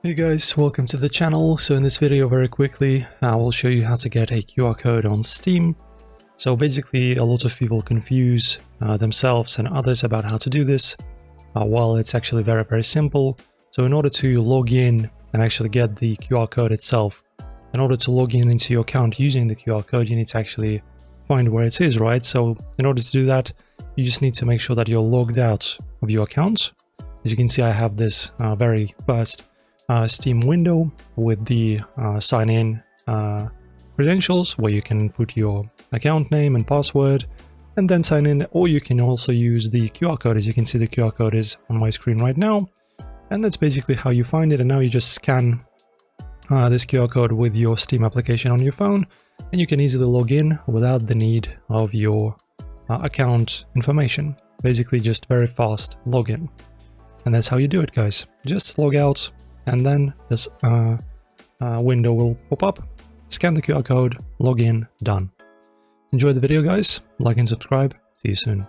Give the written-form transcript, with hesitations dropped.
Hey guys, welcome to the channel. So in this video, very quickly, I will show you how to get a QR code on Steam. So basically, a lot of people confuse themselves and others about how to do this. Well, it's actually very simple. So in order to log in and actually get the QR code itself, in order to log in into your account using the QR code, you need to actually find where it is, right? So in order to do that, you just need to make sure that you're logged out of your account. As you can see, I have this very first Steam window with the sign in credentials where you can put your account name and password and then sign in, or you can also use the QR code. As you can see, the QR code is on my screen right now, and that's basically how you find it. And now you just scan this QR code with your Steam application on your phone, and you can easily log in without the need of your account information. Basically just very fast login. And that's how you do it, guys. Just log out, and then this window will pop up, scan the QR code, log in, done. Enjoy the video, guys. Like and subscribe. See you soon.